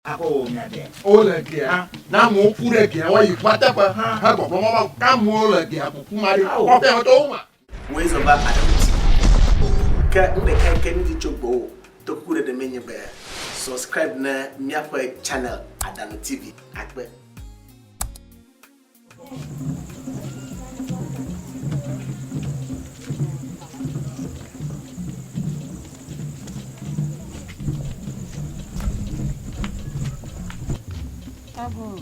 Ako nyade. Ole kia. Na mo pure kia wa yi kwata pa ha go mo ka mo ole kia ku mari. O pe o to ma. Ways of that adamti. Ka mbe kan di chogbo to kure de menye be. Subscribe na miakwa channel Adano TV akbe. Abo.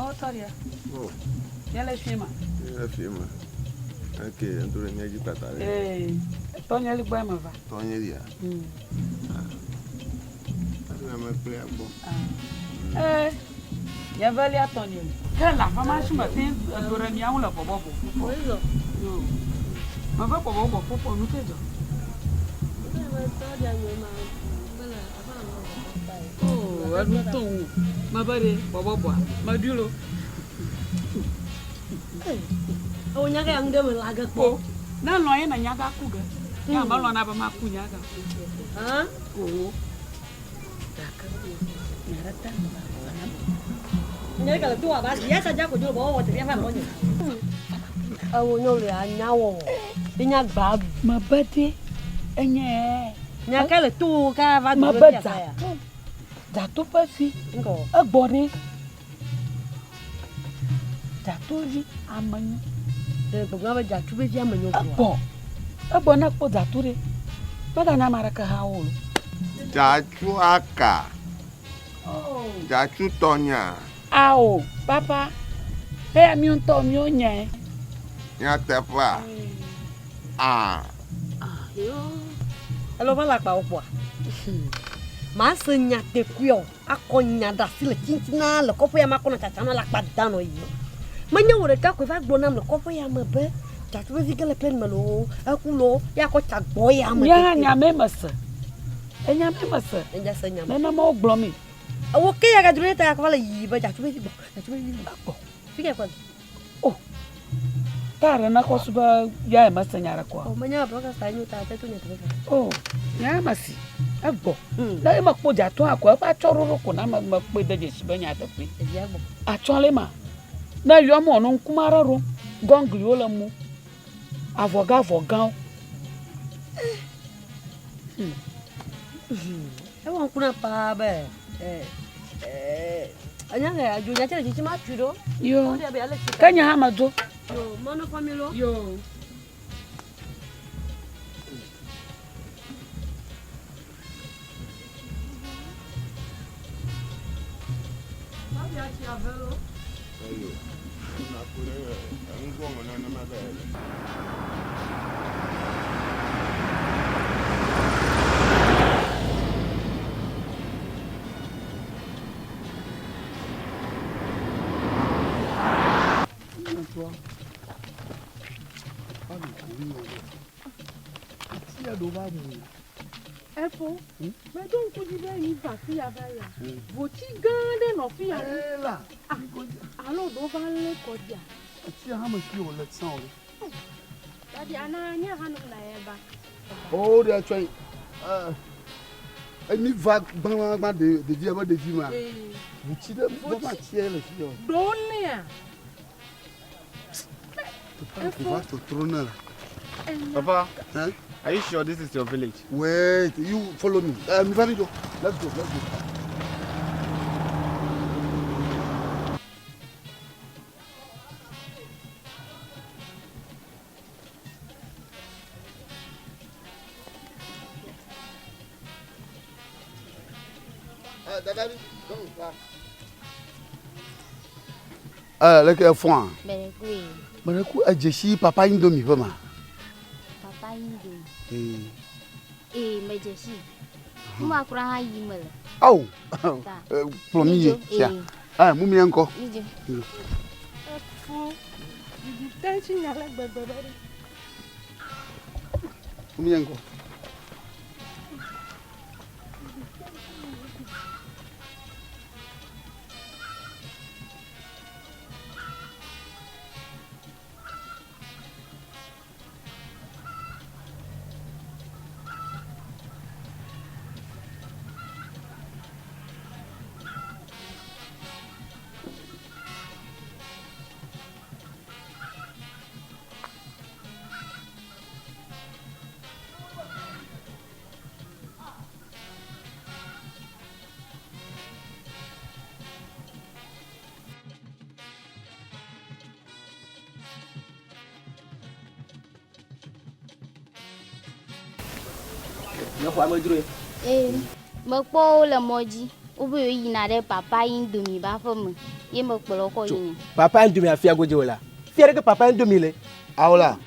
Oh, Toria. Oh. Yala filma. Yala filma. Okay, ando minha de patale. Tonya li boy ma va. Tonya dia. Ando me play bo. Ya vali a Tonya. Hela, fama shuma tin adora mi awon la bobo. Oyo. Yo. Ma va bobo popo nu tejo. Oh, aduton. Ma bare bobo. Ma dulo. Oh, nyaga yang dia melaga ko. Na lo yin na nyaga ku ga. Ya ba lo na ba ma ku nyaga. Ha? Oh. Nyaga la tua ba, ya saja ko julo bawa te fa mo ni. Awo no le anyawo. Dinya gba Ma bade. Enye. nyaga le tu ka va Ma do ba ya. Da to pa fi. Ngo. Agbore. Da to ri amanyu. De buga ba ja tu be ya manyo Abo. ko. Abo na po da to re. Bada na maraka ha wo. Jachu aka. Oh. Jachu Tonya. Ao, papa. Hey, mi un to mi onye. Ya tepa. Ah. Yo. Alo ba la pa opo. Ma se nya te kuyo. Akonya da sile chinchina le kopo ya makona tachana la pa dano yo. Manya wore ka ko va gbonam le kopo ya mabe. Tatu be zikele pen malo. Akulo ya ko chagbo ya mabe. Ya nya me masa. Enya me masa. Enja se nya. Me na mo glo mi. Awo ke ya ga dureta ya ko la yi ba tatu be zikbo. Tatu be zikbo. Fike ko. Oh. Tara na ko suba ya masa nyara ko. Oh manya ba ka sa nyu ta te to nya te. Oh. Ya masi. Agbo. Na e ma po ja to akwa pa chororo ko na ma pe de je siba nya ta pe. Ya gbo. A chole ma. Na yo mo no nkumara ro. Gongli ola mu. Avoga. Ewan kuna pa be. Anya ga ju nya tere chichi ma chudo. Yo. Dia be ale chika. Kanya ha mazo. Yo, mano familo. Yo. Mabia chi avelo. Ayo. Na kure ngo ngona na mabe. Efo, mais donc tu dis il va fi avaya. Voti gande no fi Ela. alors do va le kodia. Ti ha ma ki o le san o. Dadi ana nya hanu na eba. Oh, they are trying. Any vague bang de dia ba de jima. Vous tirez vous ma tirer le fio. Donne ya. Tu vas te trôner là. Papa, Hein? are you sure this is your village? Wait, you follow me. Mivanijo, let's go. Daddy, come. Like foin. Berekui. Baraku ajeshi papa indomie pama. Papa Indo. Eh. Uma kura yi mele. Oh. Plomier. Tiens. Ah, mumi encore. Nije. Efo. Di tension ya le gbegbe. Mumi encore. Yo kwa modre. Mekpo le moji. Obo yo yina de papa indomie ba fam. Ye mekpo ko yin. Papa indomie afia goje wala. Fiere ke papa indomie le. Aola,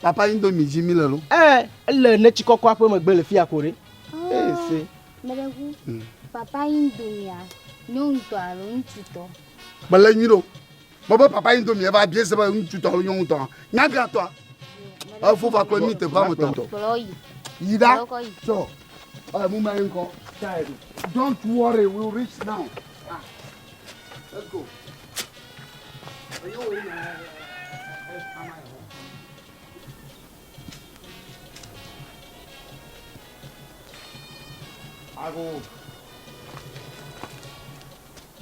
papa indomie Jimmy le. Le ne chikoko apo megbe le fia kore. C'est. Medeku. Papa indomie a. Nyon to alo ntuto. Bala nyiro. Baba papa indomie va bien se ba ntuto nyon to. Nyaga to. Faut va ko mi te ba mo to. Yida. So. Muma enko. Don't worry, we'll reach now. Let's go.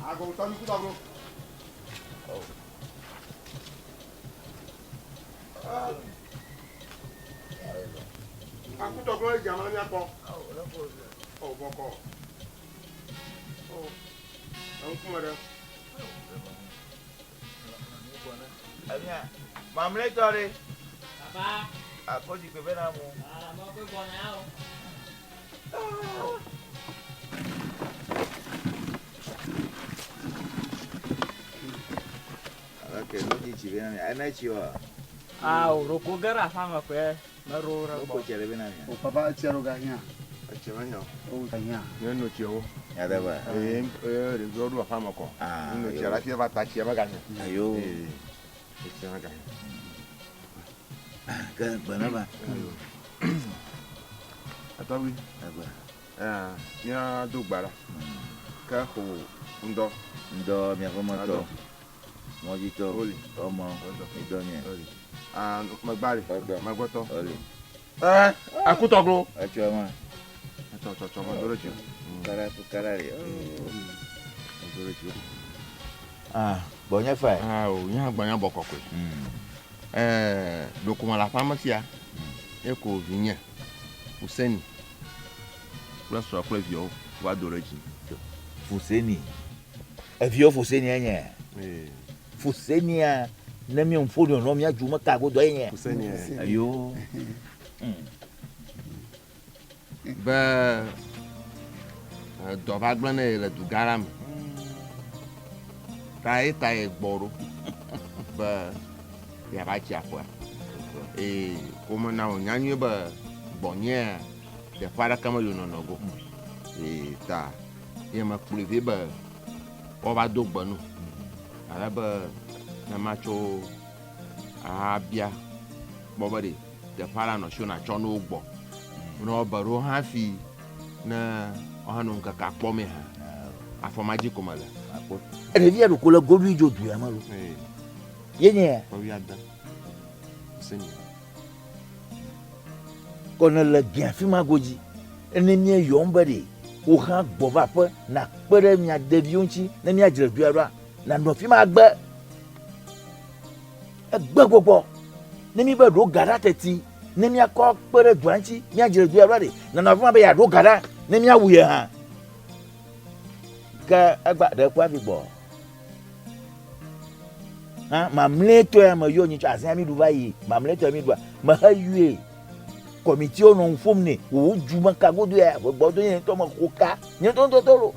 Ago, tani kuda bro. Aku to bro jaman ni ako. Oh, boko. Oh. Ang kumara. Anya, mamle tore. Apa? Aku di bebe namu. Mau ke bonao. Okay, lo di cibe nami. Ana ciwa. Roko gara sama pe. Naro ra. Roko cere bebe nami. O papa cero ganya. Cero nya. O ganya. Yo no cero. Ya da ba. Le zodu wa fama ko. No cero fi va ta cero ganya. Ayo. Cero ganya. Kan banaba. Atawi. Aba. Nya do gbara. Ka ho ndo mi akomoto. Mojito. Oli. Omo. Idonye. Oli. Magbari. Magboto. Oli. Akutogro. Achoma. Cho mandorochi. Karari. Mandorochi. Bonya fa. O nya gbanya bokokwe. Dokuma la pharmacie eko vinya. Useni. Plus sur la vio va d'origine. Fuseni. Evio Fuseni anya. Fuseni a na mi mfoni no mi ajuma ka go do yen. Fuseni. Ayo. Ba do ba gbane le du garam. Tai gboro. Ba ya ba chi afọ. Como na onyanyo ba bonye de para kama yo no go. Ta ye ma privé ba o ba do gbanu. Ala ba na macho abia bobade de para no sho na cho no gbo. No ba ro ha fi na ohanu nka ka kpo me ha. Afomaji komala. Ene via do kola godu ijo du ya malo. Yenye. Ko wi ada. Seni. Kono le bien fi magoji. Ene mi yombere. O ha gbo ba pe na pere mi adevionchi na mi ajire du ara na no fi ma gbe. Egbe gbogbo. Ne mi be ro gara teti. Ne mi akọ pere duanchi mi ajire du ara de. Na no fi ma be ya ro gara ne mi awuye ha. Ka agba de kwa fi gbo. Mamleto ya mayo ni cha mi dubai mamleto mi duba ma hayue committee on fomne o juma ka godo ya gbodo yen to ma koka ni to lo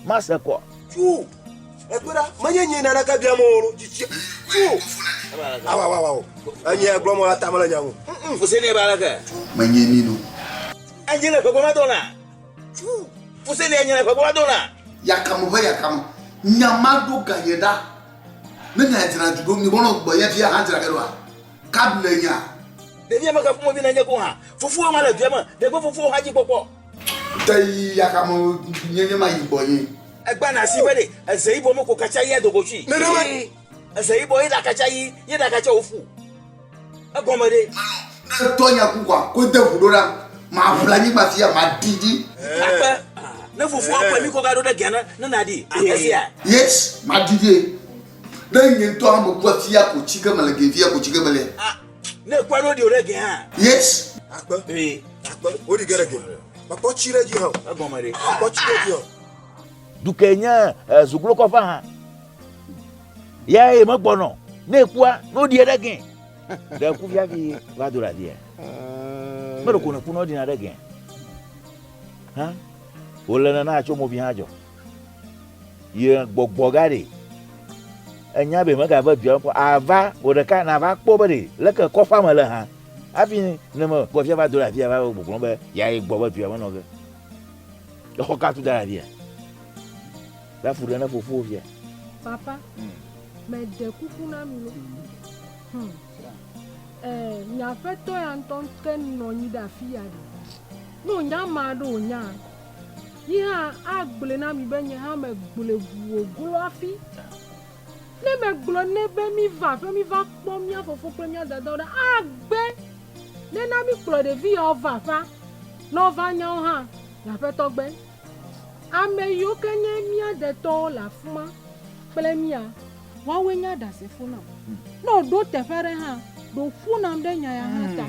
ma se ko chu egbera manyenye na naka bia mo ro chichi chu awa anye egbo mo ata mala nyawo fusene baraka Manye minu. anjele ko ma dona chu fusene anjele ko ma dona Yakamu ba yakamu. Nyamado gayeda. Nena jira jugo ni bono gbo ya fia han jira kelwa. Kabule nya. de via maka fumo bi na nye ko ha fufu ma la biama de go fufu haji popo Tai yakamu nyenye ma yibo yin. egba na si bede ezei bo mo ko kacha ye dogochi ezei bo ida kacha yi ye da kacha ofu agomade Tonya kukwa ko de fudora ma flani ma fia ma didi. apa na fufu apa mi ko ga do da gana na di asia Yes, ma didi. Dan yin to am ko fia ko chiga malage fia ko chiga male. na kwaro di orege ha Yes. akpa odi gerege papa chire ji ha agomade papa chire ji ha dukenya zuglo ko fa ha ya e mo gbono na ekua no di erege da ku via vi va do la dia Mero kuna puno di na again. Huh? Wala na acho mo bihajo. Ye gbogbogare. Enya be maga ba bia ava odeka na va kpo be le ke kofa ma le ha. Afi ne mo bo fia ba do la fia ba gbogbon be ya igbo ba bia mo no ge. Yo ka tu da bia. La fu na fofo fia. Papa. Mais de kuku na mi. Nya feto ya ntonken no nyi da fia de. No nya ma do nya. Yi ha agbele na mi be nya ha me gbele bu ogolo afi. Ne me gblo ne be mi va kpo mi afofo pe mi adada da agbe. Ne na mi gblo de vi o va fa. No va nya o ha. La feto gbe. Ame yo kenye mi adeto la fuma. Pele mi a. Wa we nya da se funa. No do te fere ha. Do funa mde nya ya hata.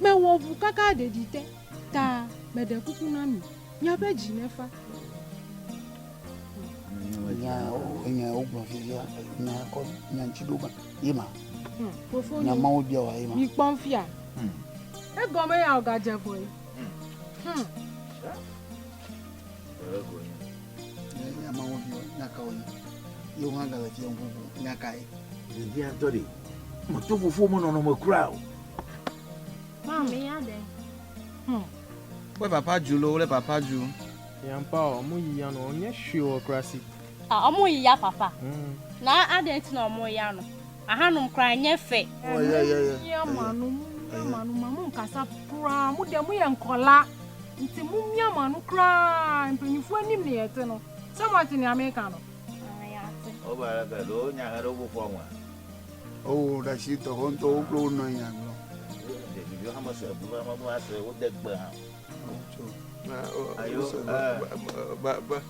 Me wo vu kaka de dite. Ta me de kuku na mi. Nya be ji nefa. Nya ogbo fia nya ko nya chidoba yema. Fofo nya ma obi wa yema. Mi pon fia. E go me ya oga je boy. Nya ma obi nya ka oyi. Yo hanga la fia ngugu nya kai. Ndi antori. Mo to fufu mo no mo kura o. Mami ya de. Boy papa julo le papa ju. Yampa omo yiya no onye hwe okrasi. Omo yiya papa. Na adent na omo yiya no. Ahanum kra nye fe. Ya manu mamu nkasa kra mu de mu ye nkola. Nti mu mia manu kra mpanyifo anim ne yete no. Samati ni America no. O ba la do nya ha do bu fo nwa. Oh, da shi to hon to oglo no nya no. De yo ha ma se bu ma bu ase o de gba ha.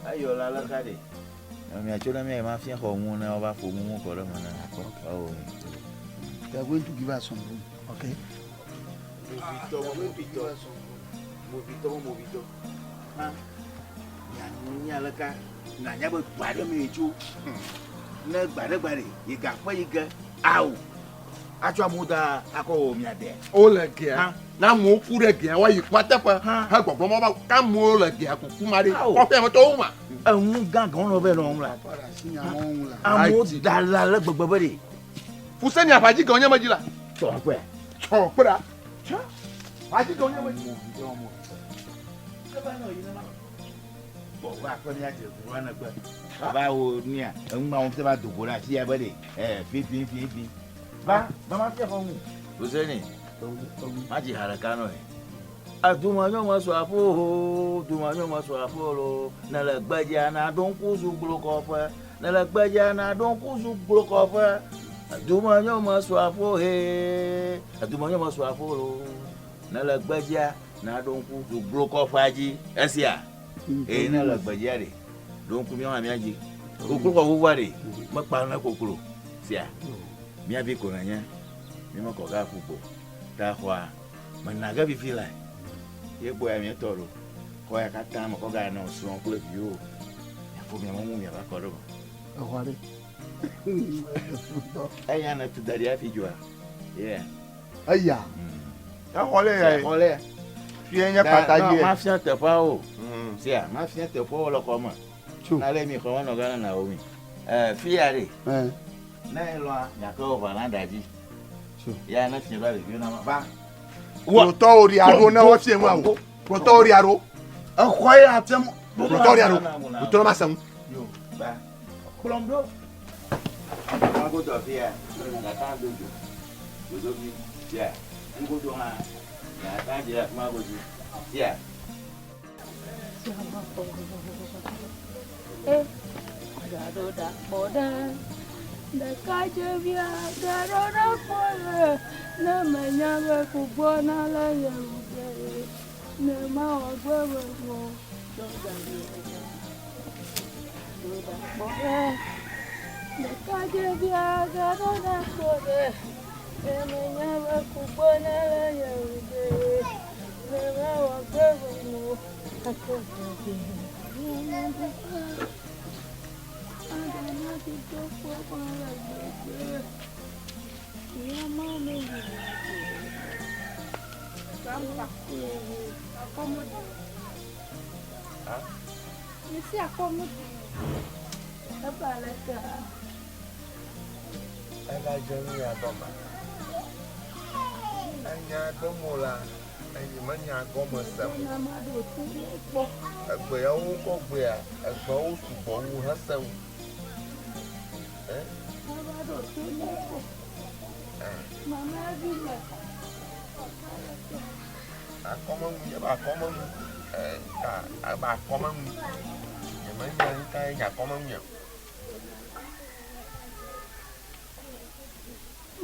Ayo la la kade. Mi achona mi ma fia ho mu na ba fo mu ko re mana. Oh. They are going to give us some room, okay? Movito. Ha. Nya la ka. Na nya ba gbade mi ju. Na gbade. Yi ga pa yi ga. Au. Acho muda ako mi ade. O le ge. Na mo ku re ge wa yi pata pa. Ha gbogbo mo ba ka mo le ge ku ku mari. Ko fe mo to ma. Ehun gangan no be no mla. Amo dala le gbogbo be. Fuseni afaji gan yan meji la. So pe. So pe da. Afaji gan yan meji. Wa ko ni aje ru na gbe. Baba o ni a nma won te ba dogo la ti ya be de. Fi. Ba ma fi fo mu. Fuseni. Ma ji haraka no e. Aduma yo ma so afo, lo. Na la gbaja na don ku su gbolo fa. Na la gbaja na don ku su gbolo fa. Aduma yo ma so afo he. Aduma yo ma so afo lo. Na la gbaja na don ku su gbolo fa ji. Esia. Na la gbaja re. Don ku mi wa mi aji. Kokoro ko wa re. Ma pa na kokoro. Sia. Mi abi ko na nya. Mi ma ko ga fupo. Ta hwa. Ma na ga bi feel like ye boy mi toro ko ya kata mo ko ga na so on kule bi o ya fo mi mo mi ba ko do Ahware. Aya na tu dari afi jua yeah Aya. Ahwale ya. Ahwale Fi enya pataje. Ma fi te pa o sia ma fi te po lo ko mo na le mi ko no ga na o mi fi are na lo ya ko ba na daji ya na fi ba le bi na ba Protori aro na wo tie mu awo. Protori aro. Akwai atem. Protori aro. Utoro masam. Yo, ba. Plomdo. Ma go do fia. Na ta dojo. Dojo bi. Ya. Ngo do ha. Ya ta je ma go ji. Ya. Garo da boda. Da kaje via garo da boda. Na manyama kubona la yeruge na ma ogwewe mo do da boe na kaje bia garo na kode na manyama kubona la yeruge na ma ogwewe mo akoge adana ti to kwa la yeruge ya mama Grandpa. Accommodate. Huh? You see, accommodate. Ela jẹun yàtọ̀ mà. Ẹ̀yin agbọ́mọ̀la, ẹ̀yin mẹ́rin agbọ́mọ̀ sẹ́mu. Ẹgbẹ́ yẹn wọ́n kọ́ gbé à, ẹgbẹ́ wọ́n sùpọ̀ wọ́n hẹ́ sẹ́mu. Akọ́mọ́mu yẹ bá akọ́mọ́mu ká bá akọ́mọ́mu yẹ mẹ́rin yẹn ká ẹ̀yìn akọ́mọ́mu yẹn.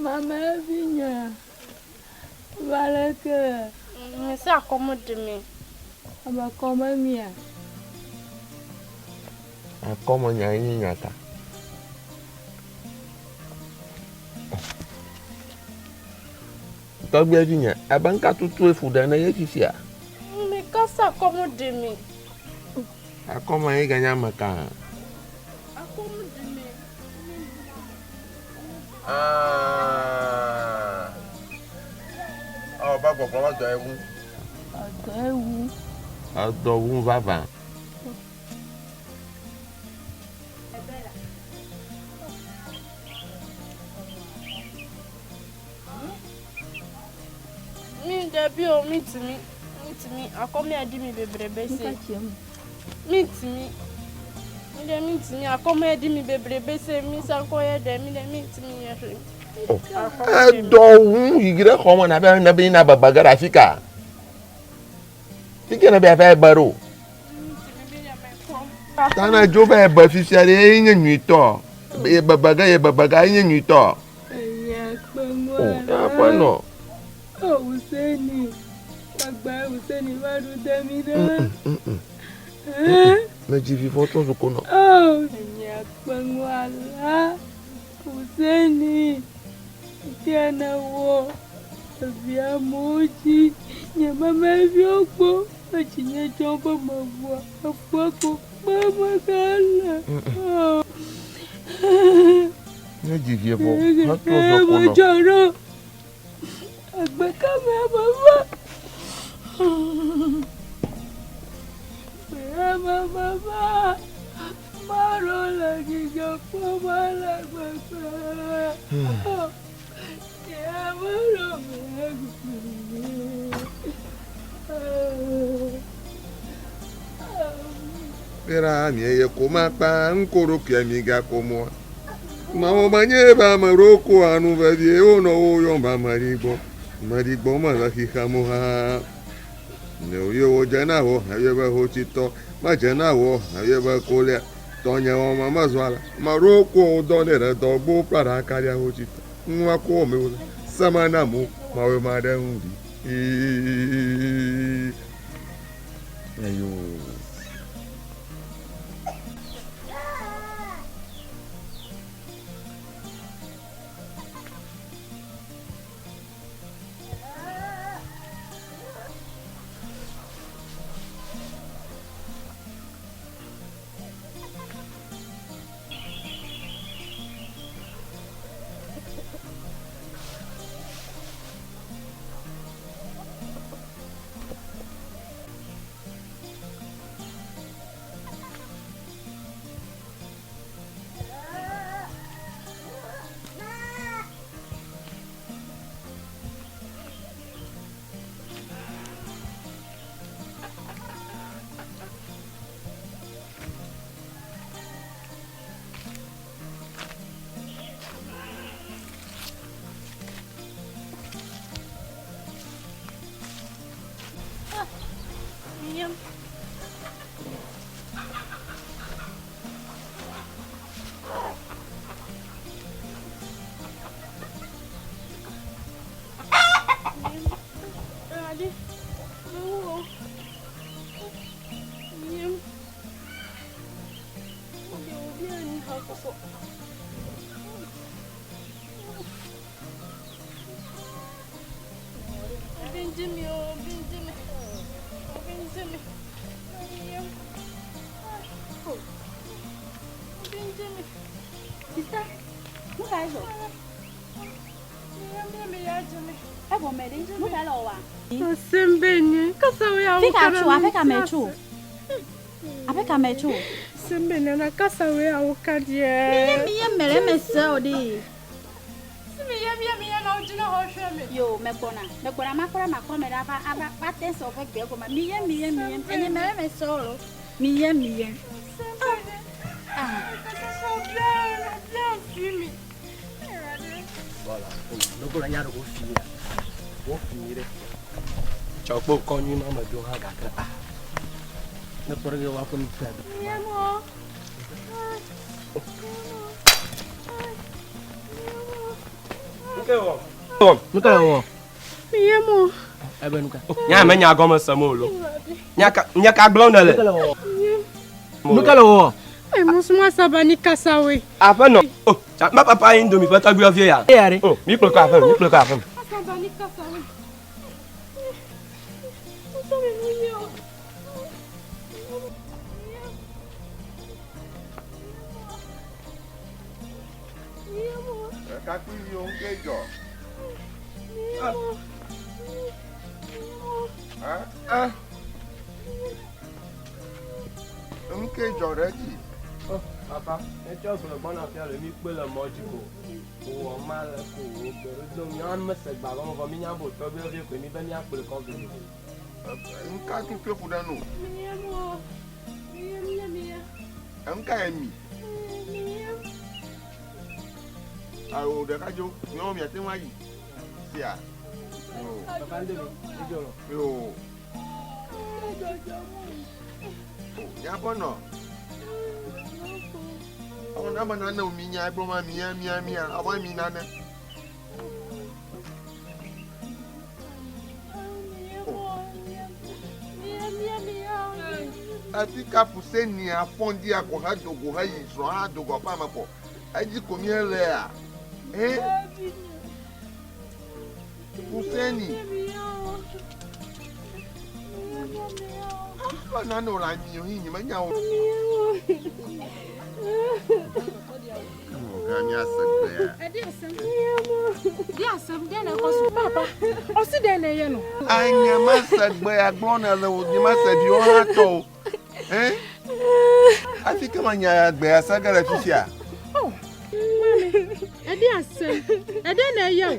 Mama vinha. Vale que. Me se acomode me. Aba como minha. Akọ́mọ́ yẹn ẹ̀yìn yẹn ká. Tọ́gbẹ́ ẹ̀dín yẹn, abẹ́ńká tuntun efu dáná yẹ kìsì à. Me casa acomode me. Akọ́mọ́ yẹn ganyá mẹ́ka. Acomode me. Ọ̀ bá gbọ̀gbọ́ ọ̀dọ̀ ẹ̀wù. Ọ̀dọ̀ ẹ̀wù. Ọ̀dọ̀ ẹ̀wù bàbá. Mi debi o mi timi akomi adi mi bebrebe se. Mi timi akomi adi mi bebrebe se mi sankoye de mi timi ye hwe. Ẹ̀dọ̀ yìgìrẹ́ kọ́ ọmọ nàbẹ́ ní abàbàgàrà fíkà. Fíkà náà bí a fẹ́ bẹ̀rù. Tana jó bẹ́ẹ̀ bẹ̀ fífi ẹ̀rẹ́ ẹ̀yìn yẹn nyùí tọ̀. Yẹ bàbàgà ẹ̀yìn yẹn nyùí tọ̀. Ẹ̀yà pẹ̀lú Ọ̀ yà pọ̀ nọ. Huseni. Bàbá Huseni wà ló dẹ́mi náà. Méjì fífọ́ tó ń sọkò náà. Ẹ̀yà pẹ̀lú àlá. Huseni. Tiana wo. Ẹ̀bí amójì. Nyẹ mama ẹ̀bí ọ̀pọ̀. Ẹ̀jìnyẹ jọ bọ̀ mọ̀ wọ̀. Ẹ̀fọ́ kò pẹ́ mọ́ kálá. Méjì fífọ́ tó ń sọkò náà. Jọ̀rọ̀. Ẹgbẹ́ kámi àbábá. Bàbá. Márùn lẹ́gìgà fún Málágbàgbà. Ìyá márùn Pera ni eye koma pa nkoro kemi ga komo. Ma o manye ba maroko anu ba die o no o yo ba marigbo. Marigbo ma la ki kamo ha. Ne o yo jana ho, aye ba ho tito. Ma jana ho, aye ba kole. Tonya o mama zwala. Maroko o do ne re do bo para karia ho tito. Nwa ko me o. Sama na mo, ma we ma da undi. Ayo. Sister, who are you? Ebo mede, no bela wa. Sembenye, kasawe ya Pikachu, apeka mechu. Apeka mechu. Sembenye na kasawe ya ukadie. Miye mere mese odi. Miye na ojina hosheme. Yo, megbona makora makome aba patense of egbe goma. Miye. Enye mere mese olo. Miye. Voilà. Logo la nyaro go finir. Go finir. Chokbo konyu mama do ha ga ka. Na porge wa pun pad. Miemo. Nuka wo. Miemo. Ebe nuka. Nya me nya gomo samolo. Nya ka glon na le. Nuka wo. Ai musuma sabani kasawe. Apa no. Oh, ma papa indomie fata gbe ofie ya. Oh, mi plo ka afem. Sabani kasawe. Kakui on kejo. Kejo ready. Oh, papa, e cho so bona fia le mi pe le moji ko. O ma le ko o pero do mi an me se gba mo mi nya bo to be ri pe mi be ni apole ko be. Nka tu pe fuda no. Miye. Nka emi. Awo de kajo, mi o mi ate wa yi. Sia. Yo. Papa ndo mi jolo. Yo. Ya bono. Awon na bana na omi nya agbo ma mia. Awon mi na na. Atika puseni afondi akoha dogo ha yi so ha dogo pa mapo. Aji komi ele a. Puseni. Na no la mi ohin ni manya o. Gami asagbe ya. Di asem de na ko su papa. O si de na ye no. Anya masagbe ya gbona le o ni masabi o ha to. Afika manya agbe asagara fifia. Oh. Mami, edi asem. Ede na ye o.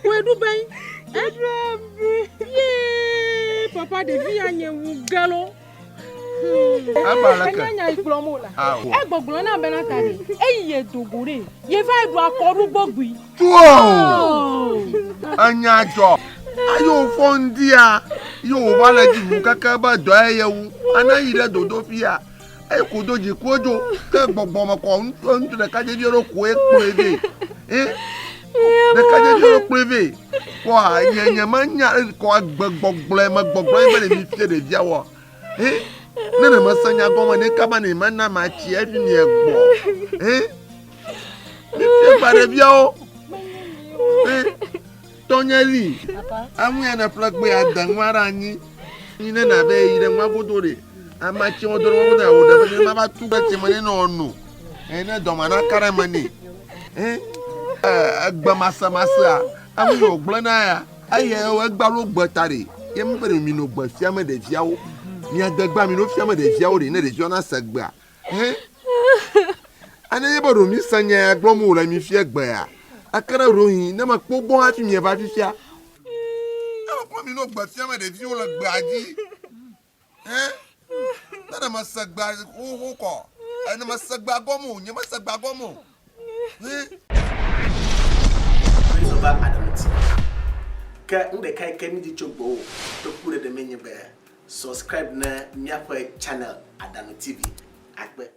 Kwedu ben. Ye, papa de vi anye wu galo. Abalaka. Anya iglomola. Egboglo na be na tare. Eyiye dogore. Ye fa idu akoru gbogbi. Tuo. Anya jo. Ayo fondia. Yo wala ji mu kaka ba do ayewu. Anayi le dodo fia. E ko doji kojo. Ke gbogbo mo ko ntu de kaje bi ro ko e preve. De kaje bi ro preve. Wa nyanya manya ko gbogbo ma gbogbo e be mi fie de dia wo. Nene masanya goma ne kaba ne manna ma chi e fi ni egbo. Mi fie bare bia o. Tonyeli. Amu ya na plagbe adanwara anyi. Ni na be ire nwa godore. Amachi odoro wo da wo da be ma ba tu be ti mo ni no nu. Na do ma na kara mani. Agba masa. Amu yo gbona ya. Aye o egba lo gbotare. Ye mo bere mi no gba fia me de fia wo. Mi adagba mi no fia me de fia wo de na de fia na sagba. Ana ye bodo mi sanya agbomo la mi fia gba ya. Akara rohin na ma pogbon ati mi e ba fifia. Ama mi no gba fia me de fia wo la gba ji. Na ma sagba ko. Ana ma sagba gomo, nya ma sagba gomo. Over Adamti. Ka inde kai kemi di chogbo to kure de menye be. Subscribe na Miakwe channel Adano TV. Akbe.